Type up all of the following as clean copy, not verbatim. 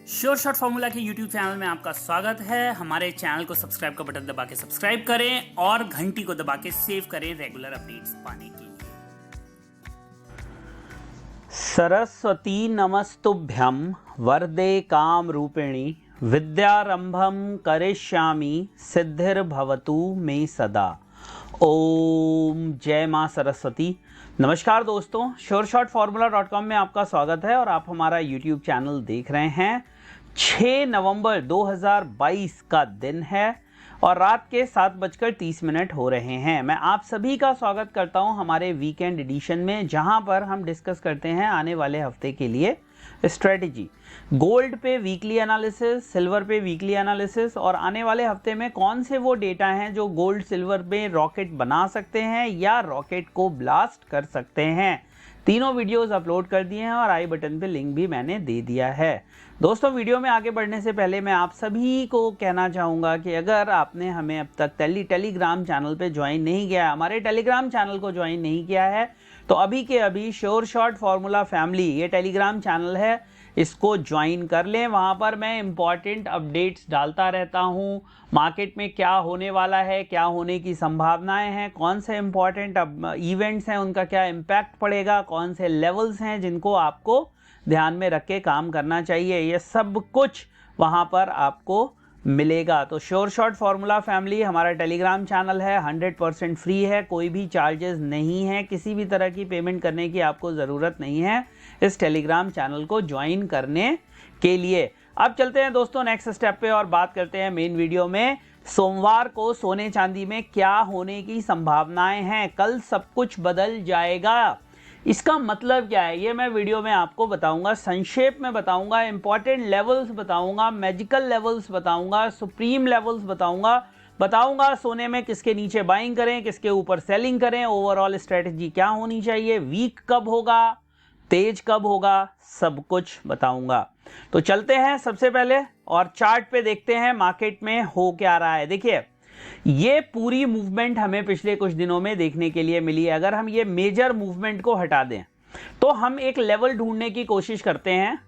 Sure shot formula के YouTube channel में आपका स्वागत है। हमारे चैनल को सब्सक्राइब का बटन दबा के सब्सक्राइब करें और घंटी को दबा के सेव करें रेगुलर अपडेट्स पाने के लिए। सरस्वती नमस्तुभ्यं वरदे काम रूपिणी विद्यारंभम करिष्यामि सिद्धिर्भवतु मे सदा। ओम जय मां सरस्वती। नमस्कार दोस्तों, sureshotformula.com में आपका स्वागत है और आप हमारा YouTube चैनल देख रहे हैं। 6 नवंबर 2022 का दिन है और रात के 7:30 हो रहे हैं। मैं आप सभी का स्वागत करता हूं हमारे वीकेंड एडिशन में, जहां पर हम डिस्कस करते हैं आने वाले हफ्ते के लिए स्ट्रेटजी। गोल्ड पे वीकली एनालिसिस, सिल्वर पे वीकली एनालिसिस और आने वाले हफ्ते में कौन से वो डेटा हैं जो गोल्ड सिल्वर पे रॉकेट बना सकते हैं या रॉकेट को ब्लास्ट कर सकते हैं। तीनों वीडियोस अपलोड कर दिए हैं और आई बटन पे लिंक भी मैंने दे दिया है। दोस्तों, वीडियो में आगे बढ़ने से पहले मैं आप सभी को कहना चाहूँगा कि अगर आपने हमें अब तक टेलीग्राम चैनल पे ज्वाइन नहीं किया है, हमारे टेलीग्राम चैनल को ज्वाइन नहीं किया है, तो अभी के अभी श्योर शॉट फॉर्मूला फैमिली ये टेलीग्राम चैनल है, इसको ज्वाइन कर लें। वहाँ पर मैं इंपॉर्टेंट अपडेट्स डालता रहता हूँ। मार्केट में क्या होने वाला है, क्या होने की संभावनाएं हैं, कौन से इंपॉर्टेंट इवेंट्स हैं, उनका क्या इम्पैक्ट पड़ेगा, कौन से लेवल्स हैं जिनको आपको ध्यान में रख के काम करना चाहिए, ये सब कुछ वहाँ पर आपको मिलेगा। तो श्योर शॉट फॉर्मूला फैमिली हमारा टेलीग्राम चैनल है, 100% फ्री है, कोई भी चार्जेस नहीं है, किसी भी तरह की पेमेंट करने की आपको ज़रूरत नहीं है इस टेलीग्राम चैनल को ज्वाइन करने के लिए। अब चलते हैं दोस्तों नेक्स्ट स्टेप पे और बात करते हैं मेन वीडियो में। सोमवार को सोने चांदी में क्या होने की संभावनाएं हैं, कल सब कुछ बदल जाएगा। इसका मतलब क्या है ये मैं वीडियो में आपको बताऊंगा, संक्षेप में बताऊंगा, इंपॉर्टेंट लेवल्स बताऊंगा, मैजिकल लेवल्स बताऊंगा, सुप्रीम लेवल्स बताऊंगा सोने में किसके नीचे बाइंग करें, किसके ऊपर सेलिंग करें, ओवरऑल स्ट्रेटजी क्या होनी चाहिए, वीक कब होगा, तेज कब होगा, सब कुछ बताऊंगा। तो चलते हैं सबसे पहले और चार्ट पे देखते हैं मार्केट में हो क्या रहा है। देखिए, ये पूरी मूवमेंट हमें पिछले कुछ दिनों में देखने के लिए मिली है। अगर हम ये मेजर मूवमेंट को हटा दें तो हम एक लेवल ढूंढने की कोशिश करते हैं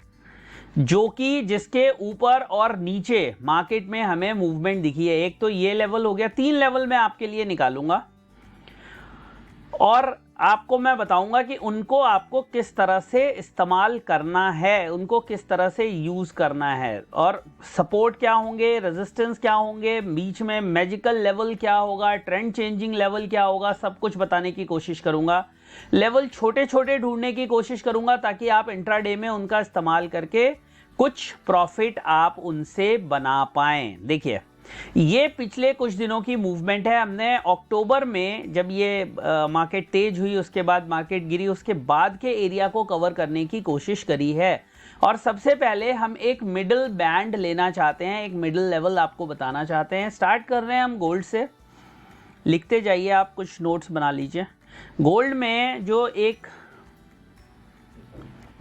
जो कि जिसके ऊपर और नीचे मार्केट में हमें मूवमेंट दिखी है। एक तो ये लेवल हो गया, 3 लेवल मैं आपके लिए निकालूंगा और आपको मैं बताऊंगा कि उनको आपको किस तरह से इस्तेमाल करना है, उनको किस तरह से यूज करना है और सपोर्ट क्या होंगे, रेजिस्टेंस क्या होंगे, बीच में मैजिकल लेवल क्या होगा, ट्रेंड चेंजिंग लेवल क्या होगा, सब कुछ बताने की कोशिश करूंगा। लेवल छोटे छोटे ढूंढने की कोशिश करूंगा ताकि आप इंट्राडे में उनका इस्तेमाल करके कुछ प्रॉफिट आप उनसे बना पाएं। देखिए, ये पिछले कुछ दिनों की मूवमेंट है। हमने अक्टूबर में जब ये मार्केट तेज हुई, उसके बाद मार्केट गिरी, उसके बाद के एरिया को कवर करने की कोशिश करी है और सबसे पहले हम एक मिडिल बैंड लेना चाहते हैं, एक मिडिल लेवल आपको बताना चाहते हैं। स्टार्ट कर रहे हैं हम गोल्ड से, लिखते जाइए, आप कुछ नोट्स बना लीजिए। गोल्ड में जो एक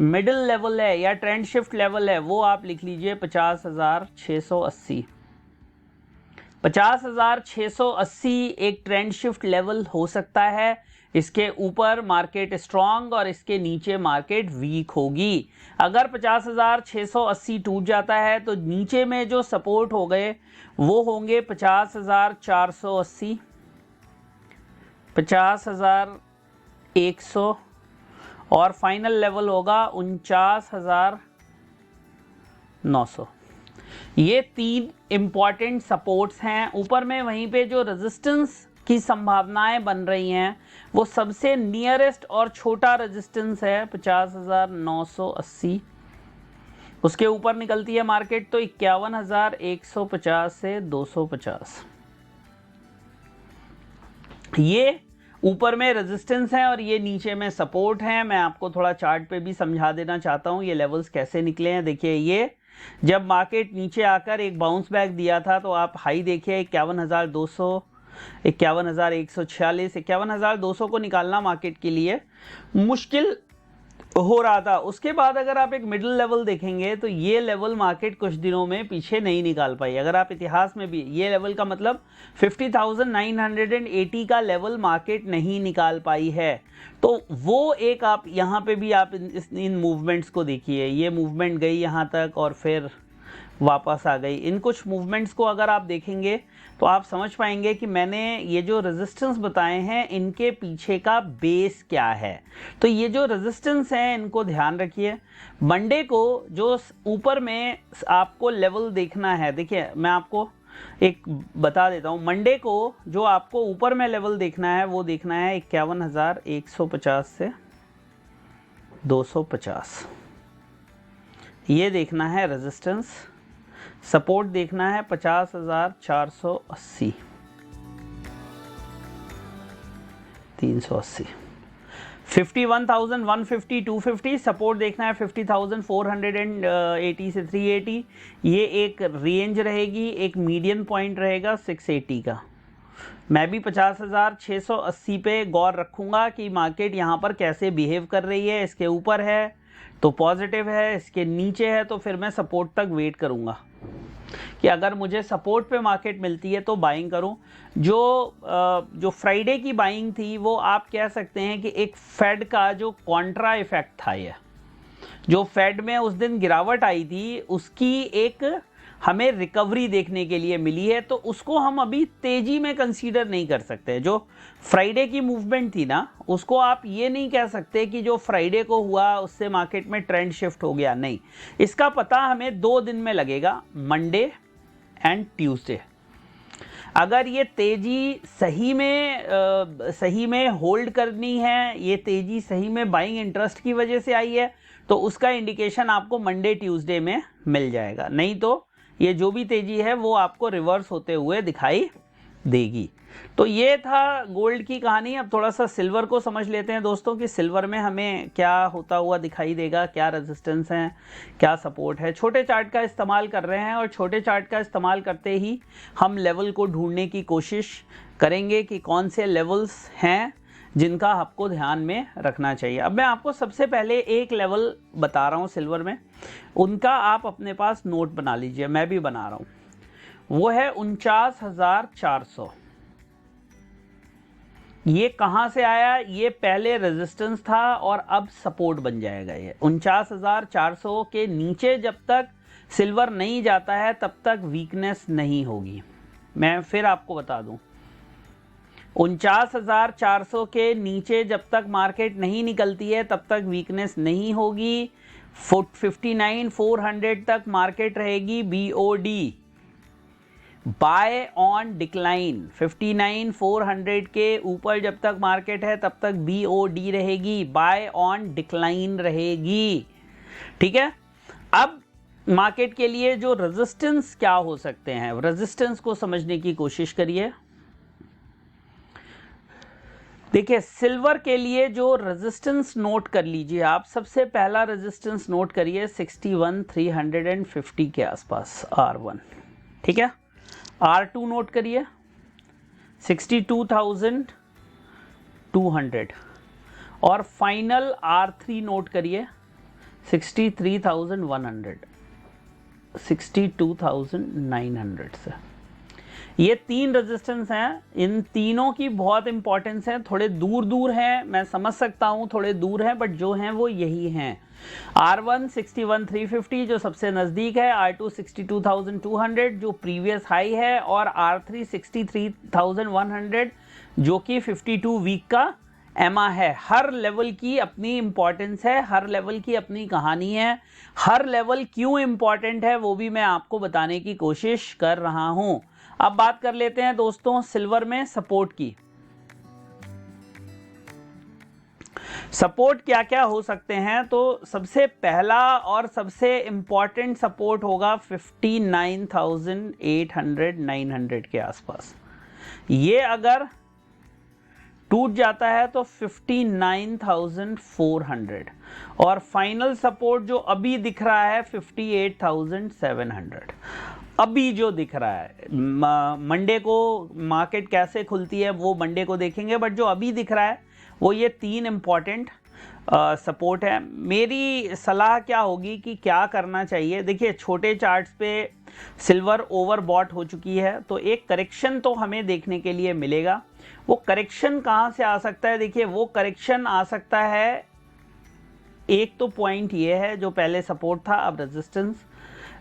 मिडिल लेवल है या ट्रेंड शिफ्ट लेवल है वो आप लिख लीजिए 50,680। 50,680 एक ट्रेंड शिफ्ट लेवल हो सकता है। इसके ऊपर मार्केट स्ट्रांग और इसके नीचे मार्केट वीक होगी। अगर 50,680 टूट जाता है तो नीचे में जो सपोर्ट हो गए वो होंगे 50,480, 50,100 और फाइनल लेवल होगा 49,900। ये 3 इंपॉर्टेंट सपोर्ट्स हैं ऊपर में। वहीं पे जो रेजिस्टेंस की संभावनाएं बन रही हैं वो सबसे नियरेस्ट और छोटा रेजिस्टेंस है 50,980। उसके ऊपर निकलती है मार्केट तो 51,150 से 250। ये ऊपर में रेजिस्टेंस है और ये नीचे में सपोर्ट है। मैं आपको थोड़ा चार्ट पे भी समझा देना चाहता हूँ ये लेवल्स कैसे निकले हैं। देखिए, ये जब मार्केट नीचे आकर एक बाउंस बैक दिया था तो आप हाई देखिए 51,200, 51,146, 51,200 को निकालना मार्केट के लिए मुश्किल हो रहा था। उसके बाद अगर आप एक मिडिल लेवल देखेंगे तो ये लेवल मार्केट कुछ दिनों में पीछे नहीं निकाल पाई। अगर आप इतिहास में भी ये लेवल का मतलब 50,980 का लेवल मार्केट नहीं निकाल पाई है। तो वो एक आप यहाँ पे भी आप इन मूवमेंट्स को देखिए, ये मूवमेंट गई यहाँ तक और फिर वापस आ गई। इन कुछ मूवमेंट्स को अगर आप देखेंगे तो आप समझ पाएंगे कि मैंने ये जो रेजिस्टेंस बताए हैं इनके पीछे का बेस क्या है। तो ये जो रेजिस्टेंस है इनको ध्यान रखिए। मंडे को जो ऊपर में आपको लेवल देखना है, देखिए मैं आपको एक बता देता हूँ। मंडे को जो आपको ऊपर में लेवल देखना है वो देखना है 51,150 से 250, ये देखना है रेजिस्टेंस। सपोर्ट देखना है 50,480, 380, 51,150, 250। सपोर्ट देखना है 50,480 से 380। ये एक रेंज रहेगी, एक मीडियन पॉइंट रहेगा 680 का। मैं भी 50,680 पे गौर रखूंगा कि मार्केट यहाँ पर कैसे बिहेव कर रही है। इसके ऊपर है तो पॉजिटिव है, इसके नीचे है तो फिर मैं सपोर्ट तक वेट करूंगा कि अगर मुझे सपोर्ट पे मार्केट मिलती है तो बाइंग करूं। जो फ्राइडे की बाइंग थी वो आप कह सकते हैं कि एक फेड का जो कॉन्ट्रा इफेक्ट था। ये जो फेड में उस दिन गिरावट आई थी उसकी एक हमें रिकवरी देखने के लिए मिली है, तो उसको हम अभी तेजी में कंसीडर नहीं कर सकते। जो फ्राइडे की मूवमेंट थी ना, उसको आप ये नहीं कह सकते कि जो फ्राइडे को हुआ उससे मार्केट में ट्रेंड शिफ्ट हो गया, नहीं। इसका पता हमें 2 दिन में लगेगा, मंडे एंड ट्यूसडे। अगर ये तेजी सही में होल्ड करनी है, ये तेजी सही में बाइंग इंटरेस्ट की वजह से आई है, तो उसका इंडिकेशन आपको मंडे ट्यूसडे में मिल जाएगा। नहीं तो ये जो भी तेजी है वो आपको रिवर्स होते हुए दिखाई देगी। तो ये था गोल्ड की कहानी। अब थोड़ा सा सिल्वर को समझ लेते हैं दोस्तों कि सिल्वर में हमें क्या होता हुआ दिखाई देगा, क्या रेजिस्टेंस है, क्या सपोर्ट है। छोटे चार्ट का इस्तेमाल कर रहे हैं और छोटे चार्ट का इस्तेमाल करते ही हम लेवल को ढूंढने की कोशिश करेंगे कि कौन से लेवल्स हैं जिनका आपको ध्यान में रखना चाहिए। अब मैं आपको सबसे पहले एक लेवल बता रहा हूं सिल्वर में, उनका आप अपने पास नोट बना लीजिए, मैं भी बना रहा हूं। वो है 49,400। ये कहां से आया? ये पहले रेजिस्टेंस था और अब सपोर्ट बन जाएगा। ये 49,400 के नीचे जब तक सिल्वर नहीं जाता है तब तक वीकनेस नहीं होगी। मैं फिर आपको बता दूं, 49,400 के नीचे जब तक मार्केट नहीं निकलती है तब तक वीकनेस नहीं होगी। 59,400 तक मार्केट रहेगी बीओडी, बाय ऑन डिक्लाइन। 59,400 के ऊपर जब तक मार्केट है तब तक बीओडी रहेगी, बाय ऑन डिक्लाइन रहेगी। ठीक है। अब मार्केट के लिए जो रेजिस्टेंस क्या हो सकते हैं, रेजिस्टेंस को समझने की कोशिश करिए। देखिए सिल्वर के लिए जो रेजिस्टेंस नोट कर लीजिए आप, सबसे पहला रेजिस्टेंस नोट करिए 61,350 के आसपास, R1। ठीक है। R2 नोट करिए 62,200 और फाइनल R3 नोट करिए 63,100, 62,900 से। ये 3 रेजिस्टेंस हैं, इन तीनों की बहुत इंपॉर्टेंस है। थोड़े दूर दूर हैं, मैं समझ सकता हूं थोड़े दूर हैं, बट जो हैं वो यही हैं। R1 61,350 जो सबसे नज़दीक है, R2 62,200 जो प्रीवियस हाई है, और R3 63,100 जो कि 52 वीक का एमा है। हर लेवल की अपनी इंपॉर्टेंस है, हर लेवल की अपनी कहानी है। हर लेवल क्यों इंपॉर्टेंट है वो भी मैं आपको बताने की कोशिश कर रहा हूं। अब बात कर लेते हैं दोस्तों सिल्वर में सपोर्ट की। सपोर्ट क्या क्या हो सकते हैं? तो सबसे पहला और सबसे इंपॉर्टेंट सपोर्ट होगा 59,800 900 के आसपास। ये अगर टूट जाता है तो 59,400, और फाइनल सपोर्ट जो अभी दिख रहा है 58,700। अभी जो दिख रहा है, मंडे को मार्केट कैसे खुलती है वो मंडे को देखेंगे, बट जो अभी दिख रहा है वो ये 3 इंपॉर्टेंट सपोर्ट है। मेरी सलाह क्या होगी कि क्या करना चाहिए? देखिए छोटे चार्ट्स पे सिल्वर ओवरबॉट हो चुकी है, तो एक करेक्शन तो हमें देखने के लिए मिलेगा। वो करेक्शन कहाँ से आ सकता है? देखिए वो करेक्शन आ सकता है, एक तो पॉइंट ये है जो पहले सपोर्ट था अब रेजिस्टेंस,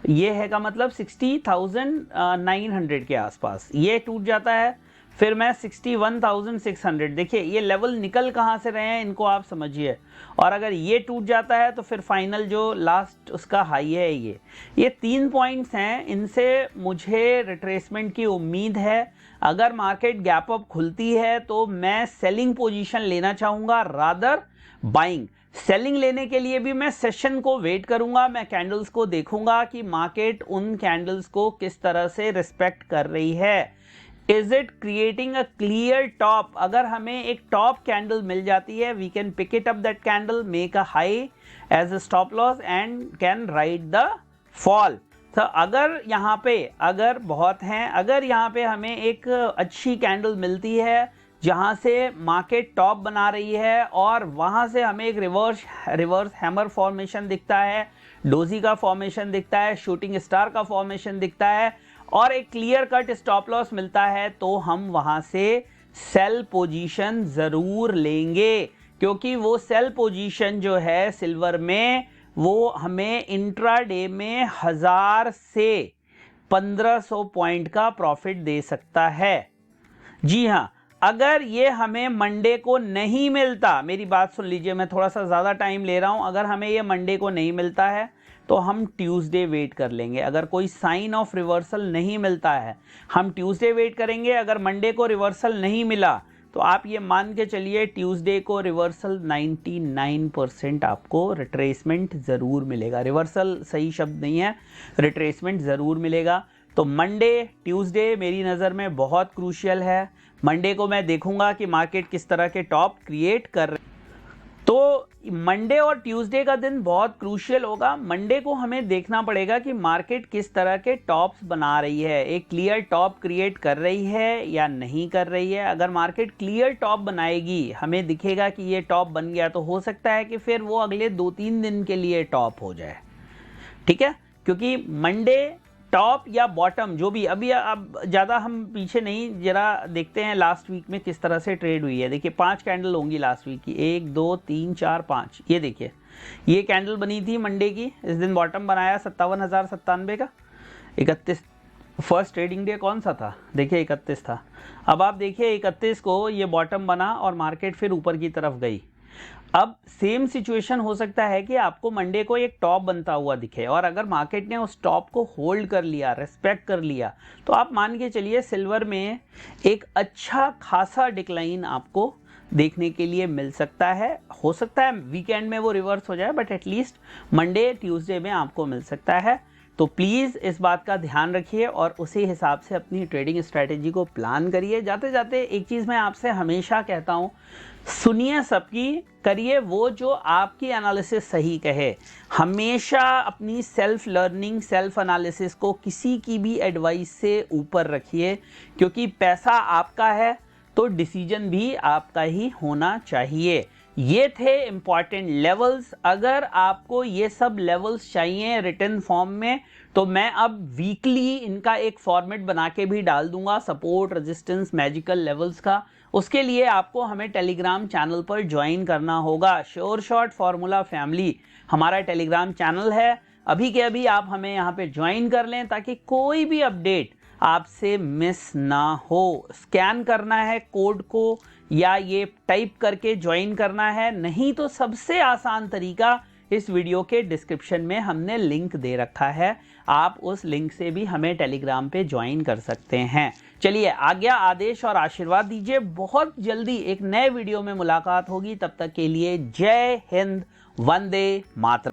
ये है का मतलब 60,900 के आसपास। ये टूट जाता है, फिर मैं 61,600, देखिए ये लेवल निकल कहाँ से रहे हैं इनको आप समझिए। और अगर ये टूट जाता है तो फिर फाइनल जो लास्ट उसका हाई है ये 3 पॉइंट्स हैं, इनसे मुझे रिट्रेसमेंट की उम्मीद है। अगर मार्केट गैप अप खुलती है तो मैं सेलिंग पोजीशन लेना चाहूँगा रादर बाइंग। सेलिंग लेने के लिए भी मैं सेशन को वेट करूंगा, मैं कैंडल्स को देखूंगा कि मार्केट उन कैंडल्स को किस तरह से रिस्पेक्ट कर रही है। Is it creating a clear top? अगर हमें एक टॉप कैंडल मिल जाती है, we can pick it up that candle, make a high as a stop loss and can ride the fall. तो अगर यहाँ पे अगर बहुत हैं, अगर यहाँ पे हमें एक अच्छी कैंडल मिलती है जहाँ से मार्केट टॉप बना रही है और वहाँ से हमें एक रिवर्स हैमर फॉर्मेशन दिखता है, डोजी का फॉर्मेशन दिखता है, शूटिंग स्टार का फॉर्मेशन दिखता है और एक क्लियर कट स्टॉप लॉस मिलता है, तो हम वहाँ से सेल पोजीशन ज़रूर लेंगे। क्योंकि वो सेल पोजीशन जो है सिल्वर में, वो हमें इंट्राडे में 1000 से 1500 पॉइंट का प्रॉफिट दे सकता है। जी हाँ, अगर ये हमें मंडे को नहीं मिलता, मेरी बात सुन लीजिए, मैं थोड़ा सा ज़्यादा टाइम ले रहा हूँ, अगर हमें ये मंडे को नहीं मिलता है तो हम ट्यूसडे वेट कर लेंगे। अगर कोई साइन ऑफ रिवर्सल नहीं मिलता है हम ट्यूसडे वेट करेंगे। अगर मंडे को रिवर्सल नहीं मिला तो आप ये मान के चलिए ट्यूसडे को रिवर्सल 99% आपको रिट्रेसमेंट ज़रूर मिलेगा। रिवर्सल सही शब्द नहीं है, रिट्रेसमेंट ज़रूर मिलेगा। तो मंडे ट्यूसडे मेरी नज़र में बहुत क्रूशियल है। मंडे को मैं देखूंगा कि मार्केट किस तरह के टॉप क्रिएट कर रहे। तो मंडे और ट्यूसडे का दिन बहुत क्रूशियल होगा। मंडे को हमें देखना पड़ेगा कि मार्केट किस तरह के टॉप्स बना रही है, एक क्लियर टॉप क्रिएट कर रही है या नहीं कर रही है। अगर मार्केट क्लियर टॉप बनाएगी, हमें दिखेगा कि ये टॉप बन गया, तो हो सकता है कि फिर वो अगले 2-3 दिन के लिए टॉप हो जाए। ठीक है, क्योंकि मंडे टॉप या बॉटम जो भी, अभी अब ज़्यादा हम पीछे नहीं, जरा देखते हैं लास्ट वीक में किस तरह से ट्रेड हुई है। देखिए 5 कैंडल होंगी लास्ट वीक की, 1 2 3 4 5। ये देखिए ये कैंडल बनी थी मंडे की, इस दिन बॉटम बनाया 57,097 का। 31 फर्स्ट ट्रेडिंग डे कौन सा था? देखिए 31 था। अब आप देखिए 31 को ये बॉटम बना और मार्केट फिर ऊपर की तरफ गई। अब सेम सिचुएशन हो सकता है कि आपको मंडे को एक टॉप बनता हुआ दिखे और अगर मार्केट ने उस टॉप को होल्ड कर लिया, रेस्पेक्ट कर लिया, तो आप मान के चलिए सिल्वर में एक अच्छा खासा डिक्लाइन आपको देखने के लिए मिल सकता है। हो सकता है वीकेंड में वो रिवर्स हो जाए, बट एटलीस्ट मंडे ट्यूसडे में आपको मिल सकता है। तो प्लीज़ इस बात का ध्यान रखिए और उसी हिसाब से अपनी ट्रेडिंग स्ट्रैटेजी को प्लान करिए। जाते जाते एक चीज़ मैं आपसे हमेशा कहता हूँ, सुनिए सबकी, करिए वो जो आपकी एनालिसिस सही कहे। हमेशा अपनी सेल्फ लर्निंग, सेल्फ एनालिसिस को किसी की भी एडवाइस से ऊपर रखिए, क्योंकि पैसा आपका है तो डिसीजन भी आपका ही होना चाहिए। ये थे इंपॉर्टेंट लेवल्स। अगर आपको ये सब लेवल्स चाहिए रिटन फॉर्म में, तो मैं अब वीकली इनका एक फॉर्मेट बना के भी डाल दूंगा, सपोर्ट, रेजिस्टेंस, मैजिकल लेवल्स का। उसके लिए आपको हमें टेलीग्राम चैनल पर ज्वाइन करना होगा। श्योर शॉट फॉर्मूला फैमिली हमारा टेलीग्राम चैनल है। अभी के अभी आप हमें यहाँ पे ज्वाइन कर लें ताकि कोई भी अपडेट आपसे मिस ना हो। स्कैन करना है कोड को या ये टाइप करके ज्वाइन करना है, नहीं तो सबसे आसान तरीका इस वीडियो के डिस्क्रिप्शन में हमने लिंक दे रखा है, आप उस लिंक से भी हमें टेलीग्राम पे ज्वाइन कर सकते हैं। चलिए आज्ञा, आदेश और आशीर्वाद दीजिए। बहुत जल्दी एक नए वीडियो में मुलाकात होगी, तब तक के लिए जय हिंद, वंदे मातरम।